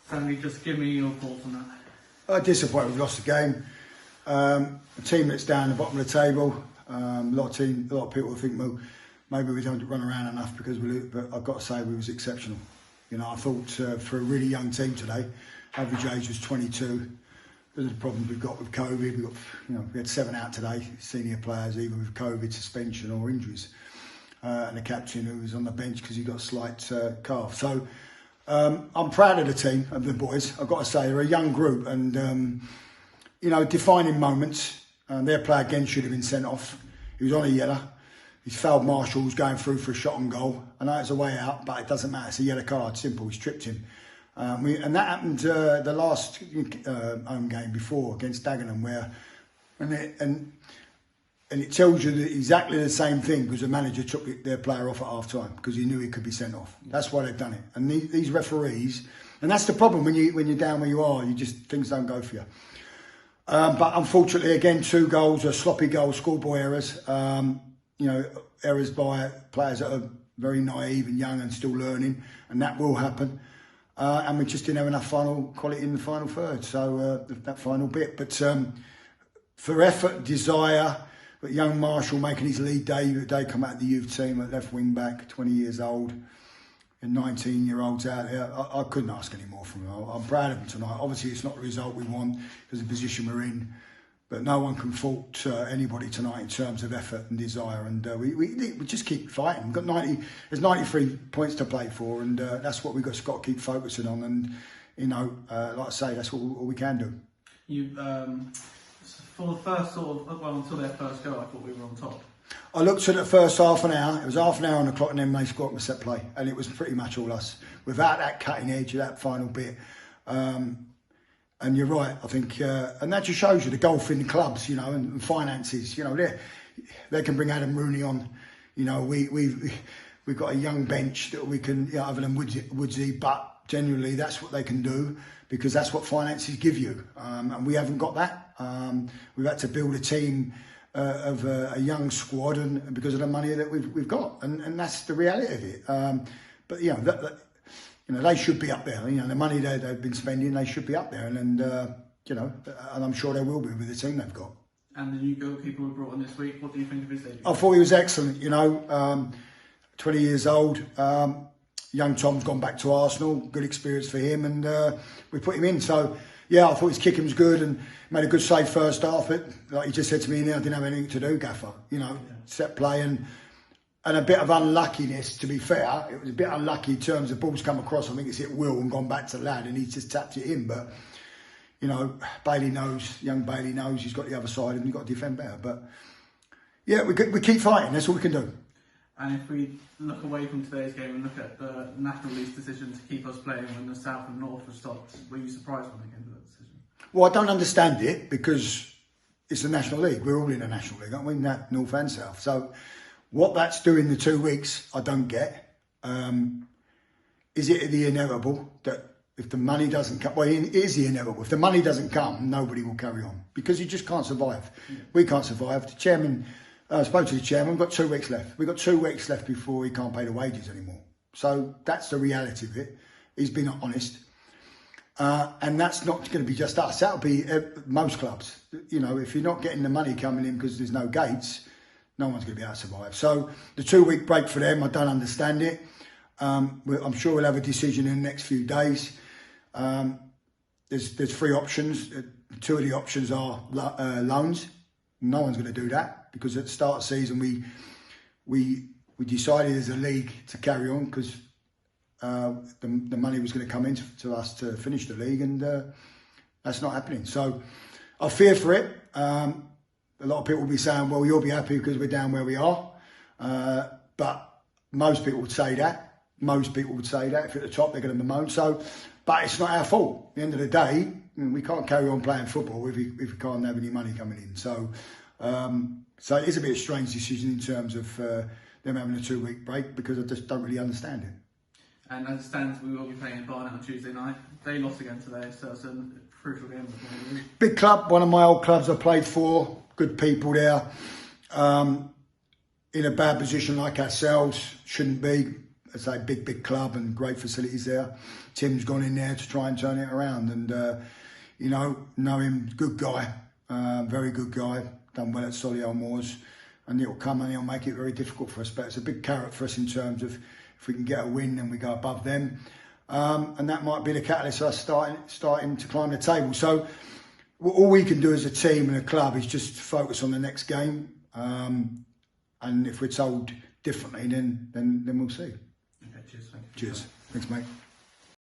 Sandy, just give me your thoughts on that. Disappointed we've lost the game. A team that's down the bottom of the table. A lot of people think, well, maybe we don't run around enough because but I've got to say we was exceptional. You know, I thought for a really young team today, average age was 22. There's the problems we've got with COVID. We had 7 out today, senior players, either with COVID, suspension or injuries. And a captain who was on the bench because he got a slight calf. So I'm proud of the team, of the boys. I've got to say, they're a young group and, defining moments. Their player again should have been sent off. He was on a yellow. He's fouled Marshall, who's going through for a shot on goal. I know it's a way out, but it doesn't matter. It's a yellow card, simple. He's tripped him. And that happened the last home game before against Dagenham, where and it tells you that exactly the same thing because the manager took their player off at half time because he knew he could be sent off. That's why they've done it. And these referees, and that's the problem when you're down where you are, things don't go for you. But unfortunately, again, 2 goals are sloppy goals, schoolboy errors. Errors by players that are very naive and young and still learning, and that will happen. And we just didn't have enough final quality in the final third, so that final bit. But for effort, desire, but young Marshall making his lead day come out of the youth team at left wing back, 20 years old, and 19-year-olds out there. I couldn't ask any more from him. I'm proud of him tonight. Obviously, it's not the result we want because of the position we're in. But no one can fault anybody tonight in terms of effort and desire, and we just keep fighting. We've got there's 93 points to play for, and that's what we've got to keep focusing on. And like I say, that's all we can do. You for the first until their first goal, I thought we were on top. I looked at the first half an hour. It was half an hour on the clock, and then they scored a set play, and it was pretty much all us without that cutting edge of that final bit. And you're right, I think, and that just shows you the golf in the clubs, and finances. They can bring Adam Rooney on. We've got a young bench that we can, other than Woodsy, but generally that's what they can do because that's what finances give you, and we haven't got that. We've had to build a team of a young squad, and because of the money that we've got, and that's the reality of it. But they should be up there. The money they've been spending, they should be up there, and I'm sure they will be with the team they've got. And the new goalkeeper we brought in this week, what do you think of his debut? I thought he was excellent. 20 years old. Young Tom's gone back to Arsenal. Good experience for him, and we put him in. So yeah, I thought his kicking was good and made a good save first half. But like he just said to me, I didn't have anything to do, Gaffer. Set play and a bit of unluckiness, to be fair. It was a bit unlucky in terms of balls come across. I think it's hit Will and gone back to Lad and he just tapped it in. But, Bailey knows, young Bailey knows he's got the other side and he's got to defend better. But, yeah, we keep fighting. That's all we can do. And if we look away from today's game and look at the National League's decision to keep us playing when the South and North were stopped, were you surprised when they came to that decision? Well, I don't understand it because it's the National League. We're all in the National League, aren't we? North and South. So what that's doing the 2 weeks, I don't get. Is it the inevitable that if the money doesn't come, well, it is the inevitable. If the money doesn't come, nobody will carry on because you just can't survive. Yeah. We can't survive. The chairman, I spoke to the chairman, we've got 2 weeks left. We've got 2 weeks left before he can't pay the wages anymore. So that's the reality of it. He's been honest. And that's not going to be just us. That'll be most clubs. If you're not getting the money coming in because there's no gates, no one's going to be able to survive. So the 2 week break for them, I don't understand it. I'm sure we'll have a decision in the next few days. There's 3 options. 2 of the options are loans. No one's going to do that because at the start of the season we decided as a league to carry on because the money was going to come in to us to finish the league, and that's not happening. So I fear for it. A lot of people will be saying, well, you'll be happy because we're down where we are. But most people would say that. Most people would say that. If at the top, they're going to bemoan. But it's not our fault. At the end of the day, we can't carry on playing football if we can't have any money coming in. So it is a bit of a strange decision in terms of them having a 2 week break because I just don't really understand it. And as it stands, we will be playing Barnet on Tuesday night. They lost again today, so it's a crucial game. Big club, one of my old clubs I played for. Good people there. In a bad position like ourselves, shouldn't be. I say, big club and great facilities there. Tim's gone in there to try and turn it around, and you know him, good guy, very good guy, done well at Solihull Moors, and he'll come and he'll make it very difficult for us. But it's a big carrot for us in terms of if we can get a win, then we go above them, and that might be the catalyst for us starting to climb the table. So all we can do as a team and a club is just focus on the next game, and if we're told differently, then we'll see. Okay, cheers. Thank you. Cheers. Thanks, mate.